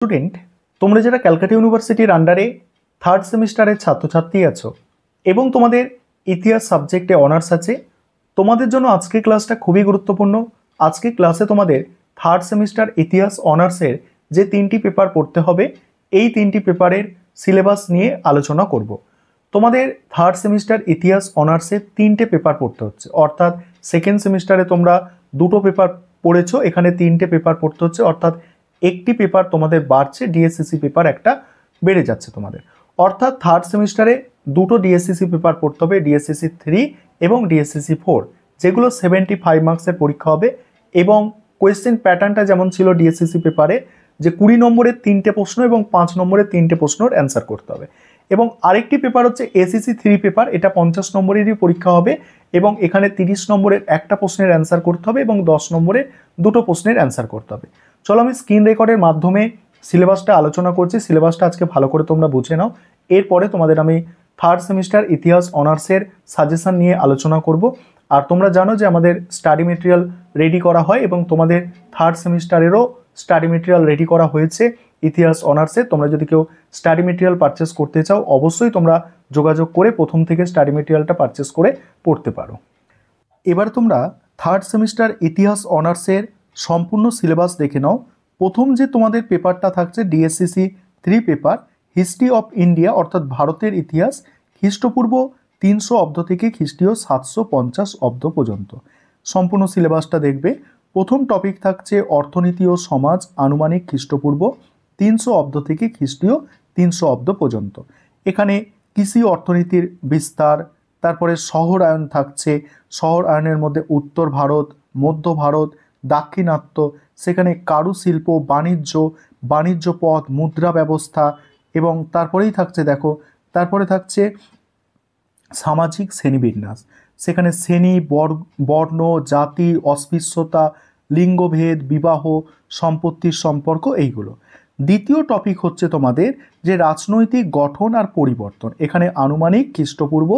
Student, তোমরা যারা ক্যালকাটা ইউনিভার্সিটির আন্ডারে থার্ড সেমিস্টারের ছাত্রছাত্রী আছো এবং তোমাদের ইতিহাস সাবজেক্টে অনার্স আছে, তোমাদের জন্য আজকে ক্লাসটা খুবই গুরুত্বপূর্ণ। আজকে ক্লাসে তোমাদের থার্ড সেমিস্টার ইতিহাস অনার্সের যে 3টি পেপার পড়তে হবে, এই 3টি পেপারের সিলেবাস নিয়ে আলোচনা করব। তোমাদের থার্ড সেমিস্টার ইতিহাস অনার্সের 3টে পেপার পড়তে হচ্ছে, অর্থাৎ সেকেন্ড সেমিস্টারে তোমরা 2টো পেপার পড়েছো, এখানে 3টে পেপার পড়তে হচ্ছে, অর্থাৎ একটি পেপার তোমাদের বাড়ছে, ডিএসসিসি পেপার একটা বেড়ে যাচ্ছে তোমাদের। অর্থাৎ থার্ড সেমিস্টারে 2টো ডিএসসিসি পেপার পড়তে হবে, ডিএসসিসি 3 এবং ডিএসসিসি 4, যেগুলো 75 মার্কসের পরীক্ষা হবে। এবং কোয়েশ্চেন প্যাটার্নটা যেমন ছিল ডিএসসিসি পেপারে, যে 20 নম্বরের 3টে প্রশ্ন এবং 5 নম্বরের 3টে প্রশ্নের অ্যান্সার করতে হবে। এবং আরেকটি পেপার হচ্ছে এসিসি 3 পেপার, এটা 50 নম্বরেরই পরীক্ষা হবে এবং এখানে 30 নম্বরের একটা প্রশ্নের অ্যান্সার করতে হবে এবং 10 নম্বরের 2টো প্রশ্নের অ্যান্সার করতে হবে। চলো আমি স্ক্রিন রেকর্ডের মাধ্যমে সিলেবাসটা আলোচনা করছি। সিলেবাসটা আজকে ভালো করে তোমরা বুঝে নাও, এরপরে তোমাদের আমি থার্ড সেমিস্টার ইতিহাস অনার্সের সাজেশন নিয়ে আলোচনা করব। আর তোমরা জানো যে আমাদের স্টাডি মেটেরিয়াল রেডি করা হয় এবং তোমাদের থার্ড সেমিস্টারেরও স্টাডি মেটেরিয়াল রেডি করা হয়েছে ইতিহাস অনার্সে। তোমরা যদি কেউ স্টাডি মেটেরিয়াল পারচেস করতে চাও, অবশ্যই তোমরা যোগাযোগ করে প্রথম থেকে স্টাডি মেটেরিয়ালটা পারচেস করে পড়তে পারো। এবার তোমরা থার্ড সেমিস্টার ইতিহাস অনার্সের সম্পূর্ণ সিলেবাস দেখে নাও। প্রথম যে তোমাদের পেপারটা থাকছে DSCC 3 paper, history of India, অর্থাৎ ভারতের ইতিহাস, খ্রিস্টপূর্ব 300 অব্দ থেকে খ্রিস্টীয় 750 অব্দ পর্যন্ত। সম্পূর্ণ সিলেবাসটা দেখবে। প্রথম টপিক থাকছে অর্থনীতি ও সমাজ, আনুমানিক খ্রিস্টপূর্ব 300 অব্দ থেকে খ্রিস্টীয় 300 অব্দ পর্যন্ত। এখানে কৃষি অর্থনীতির বিস্তার, তারপরে শহরায়ন থাকছে, শহরায়নের মধ্যে উত্তর ভারত, মধ্য ভারত, দাক্ষিণাত্য, সেখানে কারুশিল্প, বাণিজ্য পথ, মুদ্রা ব্যবস্থা, এবং তারপরেই থাকছে দেখো, তারপরে থাকছে সামাজিক শ্রেণীবিন্যাস, সেখানে শ্রেণী, বর্ণ, জাতি, অস্পৃশ্যতা, লিঙ্গভেদ, বিবাহ, সম্পত্তির সম্পর্ক, এইগুলো। দ্বিতীয় টপিক হচ্ছে তোমাদের যে রাজনৈতিক গঠন আর পরিবর্তন, এখানে আনুমানিক খ্রিস্টপূর্ব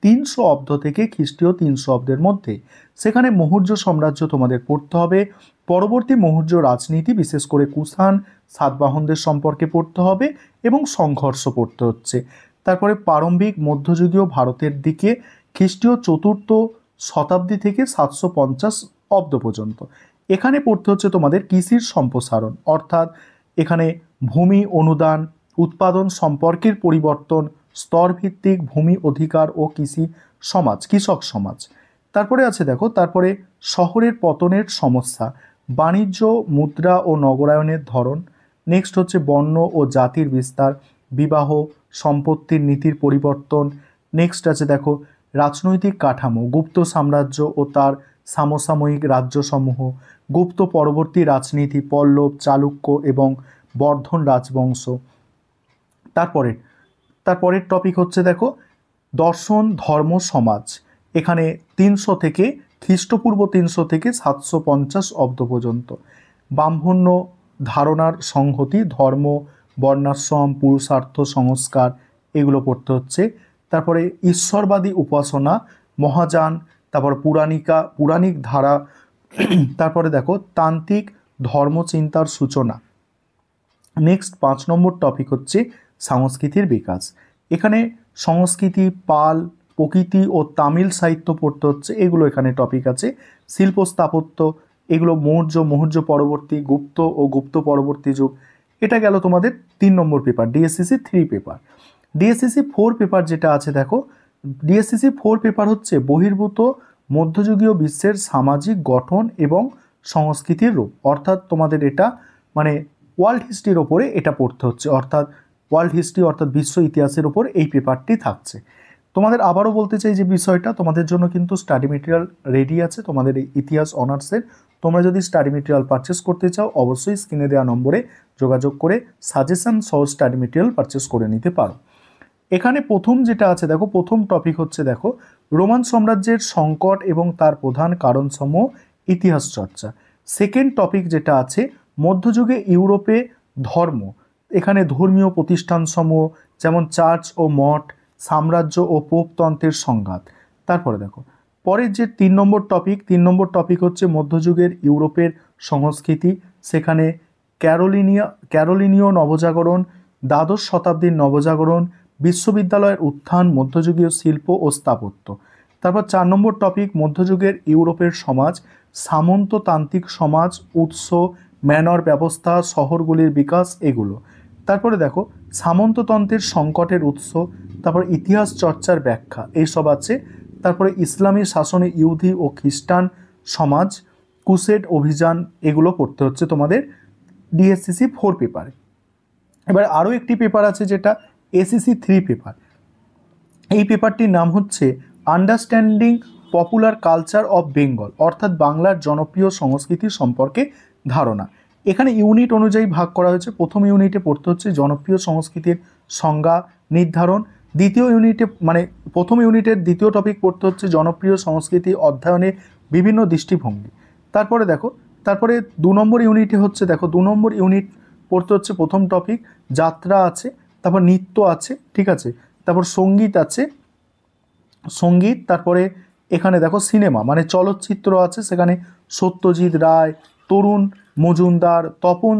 300 অব্দ থেকে খ্রিস্টীয় 300 অব্দের মধ্যে। সেখানে মৌর্য সাম্রাজ্য তোমাদের পড়তে হবে, পরবর্তী মৌর্য রাজনীতি, বিশেষ করে কুষাণ সাতবাহনদের সম্পর্কে পড়তে হবে এবং সংঘর্ষ পড়তে হচ্ছে। তারপরে প্রারম্ভিক মধ্যযুগীয় ভারতের দিকে খ্রিস্টীয় 4র্থ শতাব্দী থেকে 750 অব্দ পর্যন্ত। এখানে পড়তে হচ্ছে তোমাদের কৃষির সম্প্রসারণ, অর্থাৎ এখানে ভূমি অনুদান, উৎপাদন সম্পর্কের পরিবর্তন, স্তরভিত্তিক ভূমি অধিকার ও কৃষক সমাজ। তারপরে আছে দেখো, তারপরে শহরের পতনের সমস্যা, বাণিজ্য, মুদ্রা ও নগরায়নের ধরন। নেক্সট হচ্ছে বর্ণ ও জাতির বিস্তার, বিবাহ, সম্পত্তির নীতির পরিবর্তন। নেক্সট আছে দেখো রাজনৈতিক কাঠামো, গুপ্ত সাম্রাজ্য ও তার সমসাময়িক রাজ্যসমূহ, গুপ্ত পরবর্তী রাজনীতি, পল্লব, চালুক্য এবং বর্ধন রাজবংশ। তারপরের টপিক হচ্ছে দেখো দর্শন, ধর্ম, সমাজ, এখানে 300 থেকে খ্রিস্টপূর্ব 300 থেকে 750 অব্দ পর্যন্ত। ব্রাহ্মণ্য ধারণার সংহতি, ধর্ম, বর্ণাশ্রম, পুরুষার্থ সংস্কার, এগুলো পড়তে হচ্ছে। তারপরে ঈশ্বরবাদী উপাসনা, মহাযান, তারপর পুরাণিক ধারা, তারপরে দেখো তান্ত্রিক ধর্মচিন্তার সূচনা। নেক্সট 5 নম্বর টপিক হচ্ছে সংস্কৃতির বিকাশ, এখানে সংস্কৃতি, পাল, প্রকৃতি ও তামিল সাহিত্য পড়তে হচ্ছে, এগুলো এখানে টপিক আছে। শিল্প স্থাপত্য, এগুলো মৌর্য পরবর্তী, গুপ্ত ও গুপ্ত পরবর্তী যুগ। এটা গেল তোমাদের 3 নম্বর paper, DSCC 3 paper. DSCC 4 paper যেটা আছে দেখো, ডিএসসিসি 4 পেপার হচ্ছে বহির্ভূত মধ্যযুগীয় বিশ্বের সামাজিক গঠন এবং সংস্কৃতির রূপ, অর্থাৎ তোমাদের এটা মানে ওয়ার্ল্ড হিস্ট্রির ওপরে এটা পড়তে হচ্ছে, অর্থাৎ ওয়ার্ল্ড হিস্ট্রি অর্থাৎ বিশ্ব ইতিহাসের ওপর এই পেপারটি থাকছে। তোমাদের আবারও বলতে চাই যে বিষয়টা তোমাদের জন্য কিন্তু স্টাডি মেটেরিয়াল রেডি আছে তোমাদের এই ইতিহাস অনার্সের। তোমরা যদি স্টাডি মেটেরিয়াল পারচেস করতে চাও, অবশ্যই স্ক্রিনে দেওয়া নম্বরে যোগাযোগ করে সাজেশন সহ স্টাডি মেটেরিয়াল পারচেস করে নিতে পারো। এখানে প্রথম যেটা আছে দেখো, প্রথম টপিক হচ্ছে দেখো রোমান সাম্রাজ্যের সংকট এবং তার প্রধান কারণসমূহ, ইতিহাস চর্চা। সেকেন্ড টপিক যেটা আছে মধ্যযুগে ইউরোপে ধর্ম, এখানে ধর্মীয় প্রতিষ্ঠানসমূহ যেমন চার্চ ও মঠ, সাম্রাজ্য ও পোপতন্ত্রের সংঘাত। তারপরে দেখো পরের যে 3 নম্বর টপিক হচ্ছে মধ্যযুগের ইউরোপের সংস্কৃতি, সেখানে ক্যারোলিনীয় নবজাগরণ, দ্বাদশ শতাব্দীর নবজাগরণ, বিশ্ববিদ্যালয়ের উত্থান, মধ্যযুগীয় শিল্প ও স্থাপত্য। তারপর 4 নম্বর টপিক মধ্যযুগের ইউরোপের সমাজ, সামন্ততান্ত্রিক সমাজ, উৎস, ম্যানর ব্যবস্থা, শহরগুলির বিকাশ, এগুলো। তারপরে দেখো সামন্ততন্ত্রের সংকটের উৎস, তারপর ইতিহাস চর্চার ব্যাখ্যা, এইসব আছে। তারপরে ইসলামী শাসনে ইহুদি ও খ্রিস্টান সমাজ, ক্রুসেড অভিযান, এগুলো পড়তে হচ্ছে তোমাদের ডিএসসিসি 4 পেপারে। এবার আরও একটি পেপার আছে যেটা এসিসি 3 পেপার। এই পেপারটির নাম হচ্ছে understanding popular culture of Bengal, অর্থাৎ বাংলার জনপ্রিয় সংস্কৃতি সম্পর্কে ধারণা। এখানে ইউনিট অনুযায়ী ভাগ করা হয়েছে। প্রথম ইউনিটে পড়তে হচ্ছে জনপ্রিয় সংস্কৃতির সংজ্ঞা নির্ধারণ, দ্বিতীয় ইউনিটে মানে প্রথম ইউনিটের দ্বিতীয় টপিক পড়তে হচ্ছে জনপ্রিয় সংস্কৃতি অধ্যয়নের বিভিন্ন দৃষ্টিভঙ্গি। তারপরে দেখো তারপরে 2 নম্বর ইউনিটে হচ্ছে দেখো 2 নম্বর ইউনিট পড়তে হচ্ছে প্রথম টপিক যাত্রা আছে, তারপর নৃত্য আছে, ঠিক আছে, তারপর সঙ্গীত আছে, সঙ্গীত, তারপরে এখানে দেখো সিনেমা মানে চলচ্চিত্র আছে, সেখানে সত্যজিৎ রায়, তরুণ মজুমদার, তপন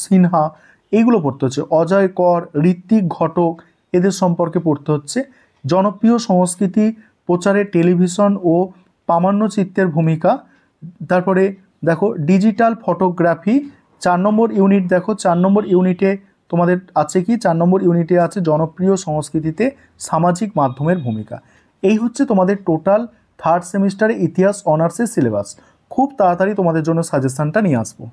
সিনহা, এইগুলো পড়তে হচ্ছে, অজয় কর, ঋত্বিক ঘটক, এদের সম্পর্কে পড়তে হচ্ছে। জনপ্রিয় সংস্কৃতি প্রচারে টেলিভিশন ও প্রামাণ্যচিত্রের ভূমিকা। তারপরে দেখো ডিজিটাল ফটোগ্রাফি 4 নম্বর ইউনিট। দেখো 4 নম্বর ইউনিটে তোমাদের আছে কি, 4 নম্বর ইউনিটে আছে জনপ্রিয় সংস্কৃতিতে সামাজিক মাধ্যমের ভূমিকা। এই হচ্ছে তোমাদের টোটাল 3rd সেমিস্টারে ইতিহাস অনার্সের সিলেবাস। খুব তাড়াতাড়ি তোমাদের জন্য সাজেশনটা নিয়ে আসবো।